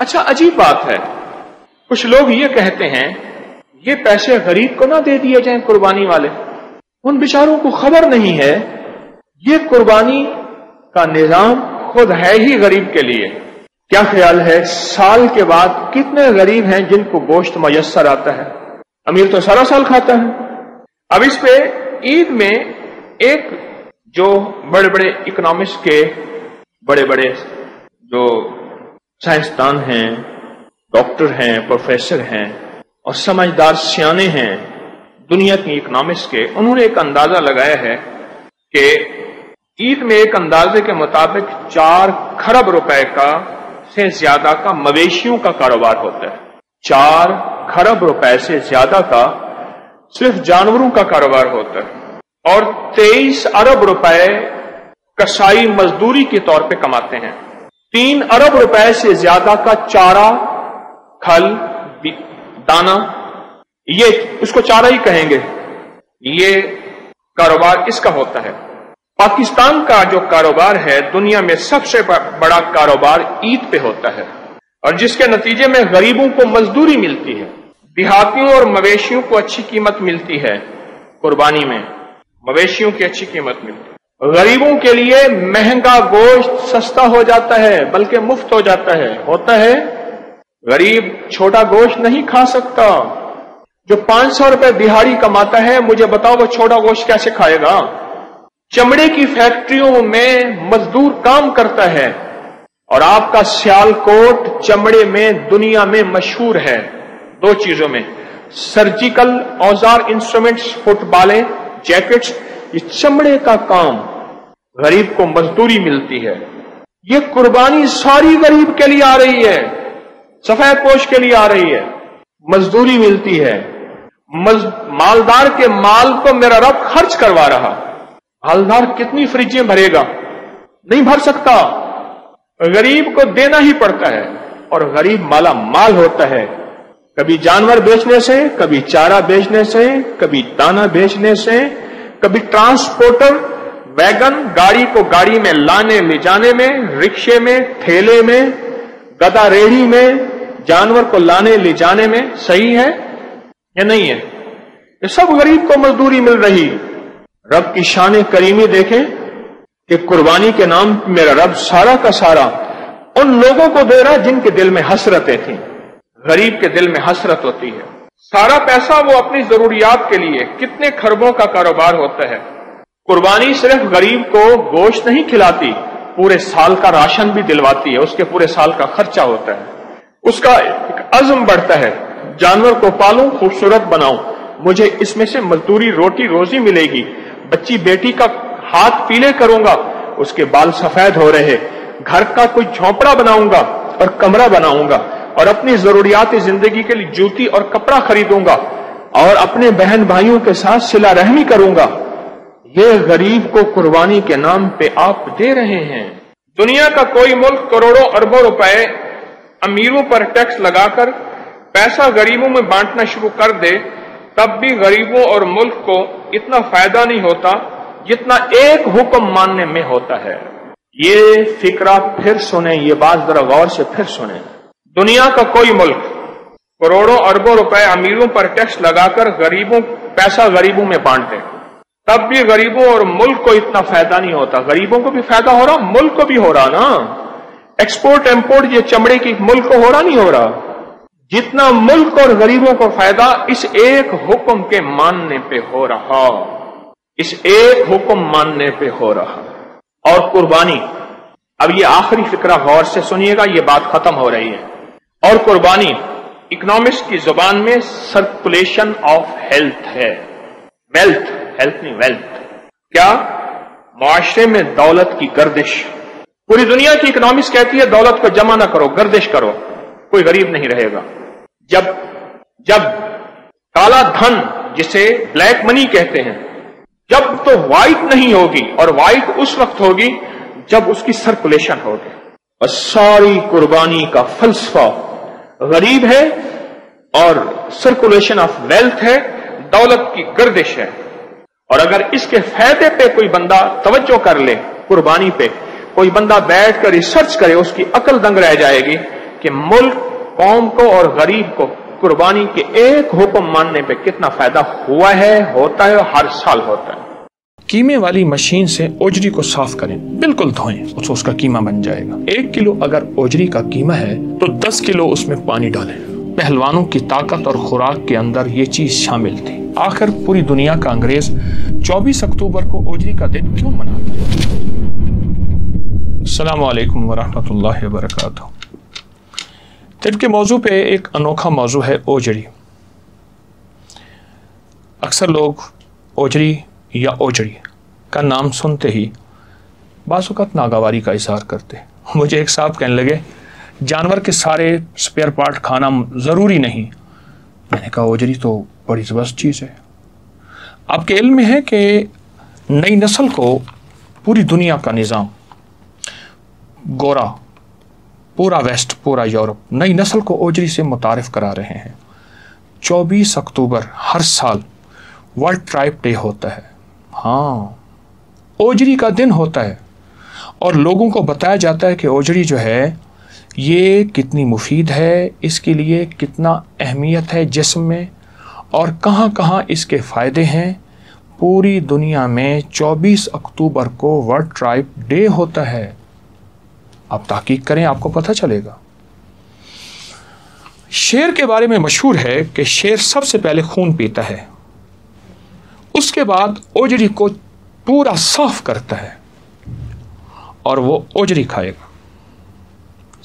اچھا عجیب بات ہے، کچھ لوگ یہ کہتے ہیں یہ پیسے غریب کو نہ دے دیے جائیں قربانی والے، ان بیچاروں کو خبر نہیں ہے یہ قربانی کا نظام خود ہے ہی غریب کے لیے۔ کیا خیال ہے سال کے بعد کتنے غریب ہیں جن کو گوشت میسر آتا ہے؟ امیر تو سارا سال کھاتا ہے۔ اب اس پہ عید میں ایک جو بڑے بڑے اکنامکس کے بڑے بڑے جو سائنسدان ہیں، ڈاکٹر ہیں، پروفیسر ہیں اور سمجھدار سیانے ہیں دنیا کی اکنامکس کے، انہوں نے ایک اندازہ لگایا ہے کہ عید میں ایک اندازے کے مطابق 4 کھرب روپے کا سے زیادہ کا مویشیوں کا کاروبار ہوتا ہے۔ 4 کھرب روپے سے زیادہ کا صرف جانوروں کا کاروبار ہوتا ہے، اور 23 ارب روپے کسائی مزدوری کے طور پہ کماتے ہیں۔ 3 ارب روپے سے زیادہ کا چارہ، کھل، دانا، یہ اس کو چارہ ہی کہیں گے، یہ کاروبار اس کا ہوتا ہے۔ پاکستان کا جو کاروبار ہے دنیا میں سب سے بڑا کاروبار عید پہ ہوتا ہے، اور جس کے نتیجے میں غریبوں کو مزدوری ملتی ہے، دیہاتیوں اور مویشیوں کو اچھی قیمت ملتی ہے، قربانی میں مویشیوں کی اچھی قیمت ملتی ہے۔ غریبوں کے لیے مہنگا گوشت سستا ہو جاتا ہے بلکہ مفت ہو جاتا ہے۔ ہوتا ہے غریب چھوٹا گوشت نہیں کھا سکتا، جو 500 روپے دہاڑی کماتا ہے مجھے بتاؤ وہ چھوٹا گوشت کیسے کھائے گا؟ چمڑے کی فیکٹریوں میں مزدور کام کرتا ہے، اور آپ کا سیال کوٹ چمڑے میں دنیا میں مشہور ہے 2 چیزوں میں، سرجیکل اوزار، انسٹرومنٹس، فٹ بالیں، جیکٹس، یہ چمڑے کا کام، غریب کو مزدوری ملتی ہے۔ یہ قربانی ساری غریب کے لیے آ رہی ہے، سفید پوش کے لیے آ رہی ہے، مزدوری ملتی ہے۔ مالدار کے مال کو میرا رب خرچ کروا رہا۔ مالدار کتنی فریجیں بھرے گا؟ نہیں بھر سکتا، غریب کو دینا ہی پڑتا ہے، اور غریب مالا مال ہوتا ہے، کبھی جانور بیچنے سے، کبھی چارہ بیچنے سے، کبھی دانا بیچنے سے، کبھی ٹرانسپورٹر، ویگن، گاڑی کو گاڑی میں لانے لے جانے میں، رکشے میں، ٹھیلے میں، گدا ریڑھی میں، جانور کو لانے لے جانے میں۔ صحیح ہے یا نہیں ہے؟ یہ سب غریب کو مزدوری مل رہی۔ رب کی شان کریمی دیکھیں کہ قربانی کے نام میرا رب سارا کا سارا ان لوگوں کو دے رہا جن کے دل میں حسرتیں تھیں۔ غریب کے دل میں حسرت ہوتی ہے، سارا پیسہ وہ اپنی ضروریات کے لیے، کتنے کھربوں کا کاروبار ہوتا ہے۔ قربانی صرف غریب کو گوشت نہیں کھلاتی، پورے سال کا راشن بھی دلواتی ہے، اس کے پورے سال کا خرچہ ہوتا ہے، اس کا ایک عزم بڑھتا ہے، جانور کو پالوں، خوبصورت بناؤں، مجھے اس میں سے مزدوری روٹی روزی ملے گی، بچی بیٹی کا ہاتھ پیلے کروں گا، اس کے بال سفید ہو رہے، گھر کا کوئی جھونپڑا بناؤں گا اور کمرہ بناؤں گا، اور اپنی ضروریات زندگی کے لیے جوتی اور کپڑا خریدوں گا، اور اپنے بہن بھائیوں کے ساتھ صلہ رحمی کروں گا۔ یہ غریب کو قربانی کے نام پہ آپ دے رہے ہیں۔ دنیا کا کوئی ملک کروڑوں اربوں روپے امیروں پر ٹیکس لگا کر پیسہ غریبوں میں بانٹنا شروع کر دے، تب بھی غریبوں اور ملک کو اتنا فائدہ نہیں ہوتا جتنا ایک حکم ماننے میں ہوتا ہے۔ یہ فکرہ پھر سنیں، یہ بات ذرا غور سے پھر سنیں۔ دنیا کا کوئی ملک کروڑوں اربوں روپے امیروں پر ٹیکس لگا کر پیسہ غریبوں میں بانٹے، تب بھی غریبوں اور ملک کو اتنا فائدہ نہیں ہوتا۔ غریبوں کو بھی فائدہ ہو رہا، ملک کو بھی ہو رہا نا، ایکسپورٹ امپورٹ یہ چمڑے کی ملک کو ہو رہا نہیں ہو رہا، جتنا ملک اور غریبوں کو فائدہ اس ایک حکم کے ماننے پہ ہو رہا، اس ایک حکم ماننے پہ ہو رہا۔ اور قربانی، اب یہ آخری فکرہ غور سے سنیے گا، یہ بات ختم ہو رہی ہے۔ اور قربانی اکنامکس کی زبان میں سرکولیشن آف ہیلتھ ہے، ویلتھ، ہیلتھ نہیں ویلتھ۔ کیا؟ معاشرے میں دولت کی گردش۔ پوری دنیا کی اکنامکس کہتی ہے دولت کو جمع نہ کرو، گردش کرو، کوئی غریب نہیں رہے گا۔ جب کالا دھن جسے بلیک منی کہتے ہیں، جب تو وائٹ نہیں ہوگی، اور وائٹ اس وقت ہوگی جب اس کی سرکولیشن ہوگی۔ اور ساری قربانی کا فلسفہ غریب ہے اور سرکولیشن آف ویلتھ ہے، دولت کی گردش ہے۔ اور اگر اس کے فائدے پہ کوئی بندہ توجہ کر لے، قربانی پہ کوئی بندہ بیٹھ کر ریسرچ کرے، اس کی عقل دنگ رہ جائے گی کہ ملک قوم کو اور غریب کو قربانی کے ایک حکم ماننے پہ کتنا فائدہ ہوا ہے، ہوتا ہے، ہر سال ہوتا ہے۔ کیمے والی مشین سے اوجری کو صاف کریں، بالکل دھوئیں، اس کا کیما بن جائے گا۔ 1 کلو اگر اوجری کا کیما ہے تو 10 کلو اس میں پانی ڈالیں۔ پہلوانوں کی طاقت اور خوراک کے اندر یہ چیز شامل تھی۔ آخر پوری دنیا کا انگریز 24 اکتوبر کو اوجری کا دن کیوں مناتا ہے؟ السلام علیکم ورحمۃ اللہ وبرکاتہ۔ دن کے موضوع پہ ایک انوکھا موضوع ہے اوجری۔ اکثر لوگ اوجری یا اوجڑی کا نام سنتے ہی بعض اوقات ناگواری کا اظہار کرتے۔ مجھے ایک صاحب کہنے لگے جانور کے سارے سپیئر پارٹ کھانا ضروری نہیں۔ میں نے کہا اوجری تو بڑی زبردست چیز ہے۔ آپ کے علم میں ہے کہ نئی نسل کو پوری دنیا کا نظام، گورا، پورا ویسٹ، پورا یورپ، نئی نسل کو اوجری سے متعارف کرا رہے ہیں۔ 24 اکتوبر ہر سال ورلڈ ٹرائب ڈے ہوتا ہے۔ ہاں، اوجری کا دن ہوتا ہے اور لوگوں کو بتایا جاتا ہے کہ اوجری جو ہے یہ کتنی مفید ہے، اس کے لیے کتنا اہمیت ہے جسم میں، اور کہاں کہاں اس کے فائدے ہیں۔ پوری دنیا میں 24 اکتوبر کو ورلڈ ٹرائب ڈے ہوتا ہے۔ آپ تحقیق کریں، آپ کو پتہ چلے گا۔ شیر کے بارے میں مشہور ہے کہ شیر سب سے پہلے خون پیتا ہے، اس کے بعد اوجری کو پورا صاف کرتا ہے اور وہ اوجری کھائے گا۔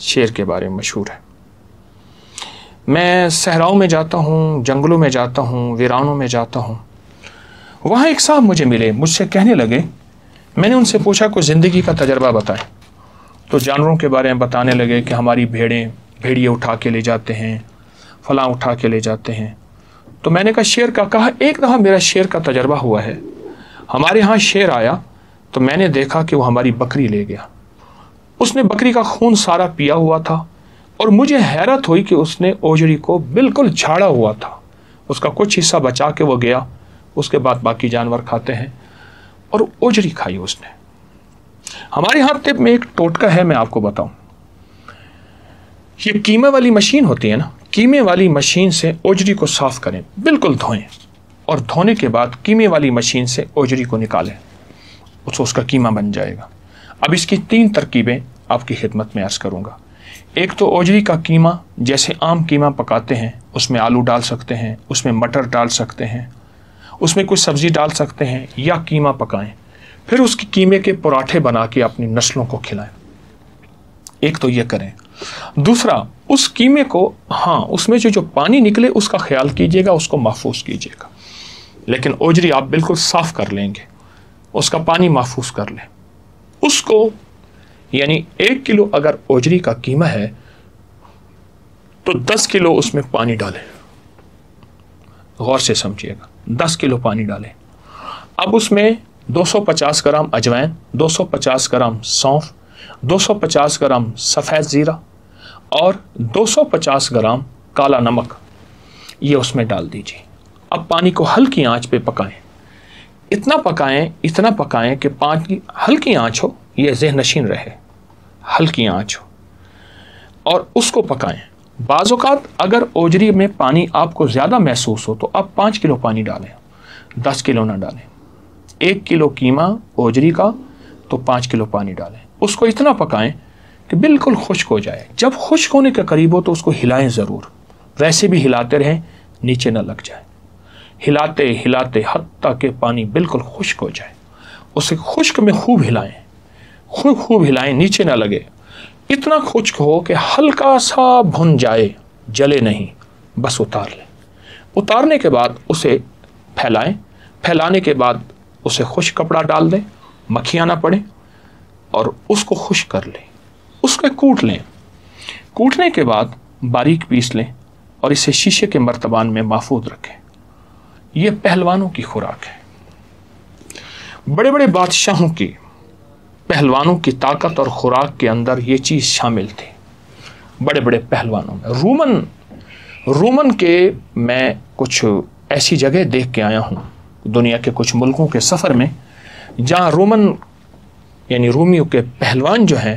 شیر کے بارے میں مشہور ہے۔ میں صحراؤں میں جاتا ہوں، جنگلوں میں جاتا ہوں، ویرانوں میں جاتا ہوں، وہاں ایک صاحب مجھے ملے، مجھ سے کہنے لگے، میں نے ان سے پوچھا کوئی زندگی کا تجربہ بتائیں، تو جانوروں کے بارے میں بتانے لگے کہ ہماری بھیڑیے اٹھا کے لے جاتے ہیں، فلاں اٹھا کے لے جاتے ہیں۔ تو میں نے کہا شیر کا، کہا ایک دفعہ میرا شیر کا تجربہ ہوا ہے۔ ہمارے ہاں شیر آیا تو میں نے دیکھا کہ وہ ہماری بکری لے گیا۔ اس نے بکری کا خون سارا پیا ہوا تھا اور مجھے حیرت ہوئی کہ اس نے اوجری کو بالکل جھاڑا ہوا تھا۔ اس کا کچھ حصہ بچا کے وہ گیا، اس کے بعد باقی جانور کھاتے ہیں، اور اوجری کھائی اس نے۔ ہمارے ہاں طب میں ایک ٹوٹکا ہے، میں آپ کو بتاؤں۔ یہ کیمے والی مشین ہوتی ہے نا، کیمے والی مشین سے اوجری کو صاف کریں، بالکل دھوئیں، اور دھونے کے بعد کیمے والی مشین سے اوجری کو نکالیں، اس کا کیما بن جائے گا۔ اب اس کی 3 ترکیبیں آپ کی خدمت میں عرض کروں گا۔ ایک تو اوجری کا کیما، جیسے عام کیما پکاتے ہیں، اس میں آلو ڈال سکتے ہیں، اس میں مٹر ڈال سکتے ہیں، اس میں کوئی سبزی ڈال سکتے ہیں، یا کیما پکائیں، پھر اس کی کیمے کے پراٹھے بنا کے اپنی نسلوں کو کھلائیں۔ ایک تو یہ کریں۔ دوسرا، اس کیمے کو، ہاں، اس میں جو پانی نکلے اس کا خیال کیجیے گا، اس کو محفوظ کیجیے گا، لیکن اوجری آپ بالکل صاف کر لیں گے، اس کا پانی محفوظ کر لیں۔ اس کو، یعنی 1 کلو اگر اوجری کا کیما ہے تو 10 کلو اس میں پانی ڈالیں، غور سے سمجھیے گا، 10 کلو پانی ڈالیں۔ اب اس میں 250 گرام اجوائن، 250 گرام سونف، 250 گرام سفید زیرہ اور 250 گرام کالا نمک، یہ اس میں ڈال دیجیے۔ اب پانی کو ہلکی آنچ پہ پکائیں، اتنا پکائیں کہ پانی ہلکی آنچ ہو، یہ ذہن نشین رہے، ہلکی آنچ ہو، اور اس کو پکائیں۔ بعض اوقات اگر اوجری میں پانی آپ کو زیادہ محسوس ہو تو آپ 5 کلو پانی ڈالیں، 10 کلو نہ ڈالیں۔ 1 کلو قیمہ اوجری کا تو 5 کلو پانی ڈالیں، اس کو اتنا پکائیں کہ بالکل خشک ہو جائے۔ جب خشک ہونے کے قریب ہو تو اس کو ہلائیں ضرور، ویسے بھی ہلاتے رہیں، نیچے نہ لگ جائے، ہلاتے ہلاتے حتیٰ کہ پانی بالکل خشک ہو جائے۔ اسے خشک میں خوب ہلائیں، نیچے نہ لگے، اتنا خشک ہو کہ ہلکا سا بھن جائے، جلے نہیں، بس اتار لیں۔ اتارنے کے بعد اسے پھیلائیں، پھیلانے کے بعد اسے خشک کپڑا ڈال دیں، مکھیاں نہ پڑیں، اور اس کو خشک کر لیں، اس کو کوٹ لیں۔ کوٹنے کے بعد باریک پیس لیں اور اسے شیشے کے مرتبان میں محفوظ رکھیں۔ یہ پہلوانوں کی خوراک ہے۔ بڑے بڑے بادشاہوں کی، پہلوانوں کی طاقت اور خوراک کے اندر یہ چیز شامل تھی۔ بڑے بڑے پہلوانوں میں رومن کے میں کچھ ایسی جگہ دیکھ کے آیا ہوں دنیا کے کچھ ملکوں کے سفر میں، جہاں رومن یعنی رومیوں کے پہلوان جو ہیں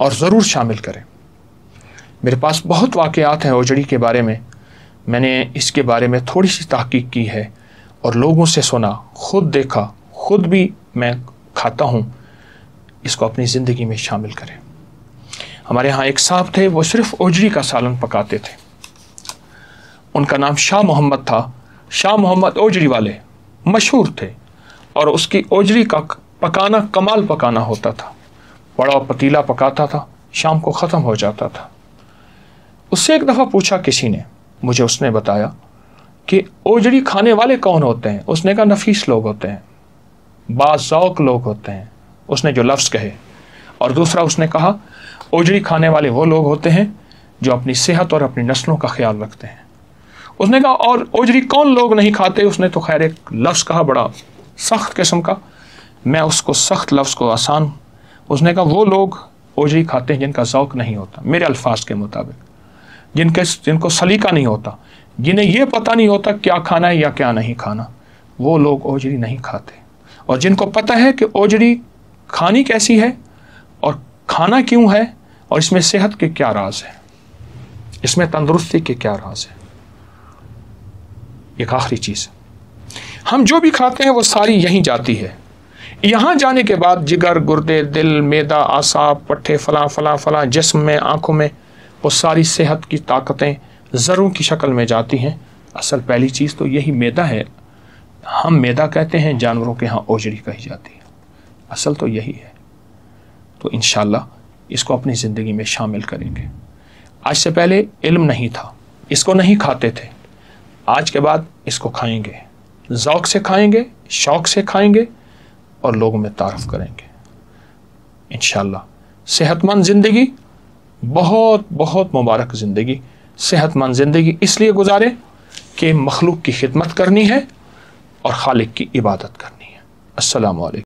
اور ضرور شامل کریں۔ میرے پاس بہت واقعات ہیں اوجڑی کے بارے میں نے اس کے بارے میں تھوڑی سی تحقیق کی ہے اور لوگوں سے سنا، خود دیکھا، خود بھی میں کھاتا ہوں۔ اس کو اپنی زندگی میں شامل کریں۔ ہمارے ہاں ایک صاحب تھے، وہ صرف اوجڑی کا سالن پکاتے تھے۔ ان کا نام شاہ محمد تھا۔ شاہ محمد اوجڑی والے مشہور تھے، اور اس کی اوجڑی کا پکانا کمال پکانا ہوتا تھا۔ بڑا پتیلا پکاتا تھا، شام کو ختم ہو جاتا تھا۔ اس سے ایک دفعہ پوچھا کسی نے، مجھے اس نے بتایا کہ اوجڑی کھانے والے کون ہوتے ہیں؟ اس نے کہا نفیس لوگ ہوتے ہیں، باز ذوق لوگ ہوتے ہیں، اس نے جو لفظ کہے۔ اور دوسرا اس نے کہا اوجڑی کھانے والے وہ لوگ ہوتے ہیں جو اپنی صحت اور اپنی نسلوں کا خیال رکھتے ہیں۔ اس نے کہا اور اوجڑی کون لوگ نہیں کھاتے؟ اس نے تو خیر ایک لفظ کہا بڑا سخت قسم کا، میں اس کو سخت لفظ کو آسان، اس نے کہا وہ لوگ اوجڑی کھاتے ہیں جن کا ذوق نہیں ہوتا، میرے الفاظ کے مطابق، جن کو سلیقہ نہیں ہوتا، جنہیں یہ پتہ نہیں ہوتا کیا کھانا ہے یا کیا نہیں کھانا، وہ لوگ اوجڑی نہیں کھاتے۔ اور جن کو پتہ ہے کہ اوجڑی کھانی کیسی ہے اور کھانا کیوں ہے اور اس میں صحت کے کیا راز ہے، اس میں تندرستی کے کیا راز ہے۔ ایک آخری چیز، ہم جو بھی کھاتے ہیں وہ ساری یہیں جاتی ہے۔ یہاں جانے کے بعد جگر، گردے، دل، معدہ، اعصاب، پٹھے، فلاں فلاں فلاں، جسم میں، آنکھوں میں، وہ ساری صحت کی طاقتیں ذروں کی شکل میں جاتی ہیں۔ اصل پہلی چیز تو یہی معدہ ہے۔ ہم معدہ کہتے ہیں، جانوروں کے ہاں اوجڑی کہی جاتی ہے۔ اصل تو یہی ہے۔ تو انشاءاللہ اس کو اپنی زندگی میں شامل کریں گے۔ آج سے پہلے علم نہیں تھا، اس کو نہیں کھاتے تھے، آج کے بعد اس کو کھائیں گے، ذوق سے کھائیں گے، شوق سے کھائیں گے اور لوگوں میں تعارف کریں گے انشاءاللہ۔ صحت مند زندگی، بہت بہت مبارک زندگی۔ صحت مند زندگی اس لیے گزارے کہ مخلوق کی خدمت کرنی ہے اور خالق کی عبادت کرنی ہے۔ السلام علیکم۔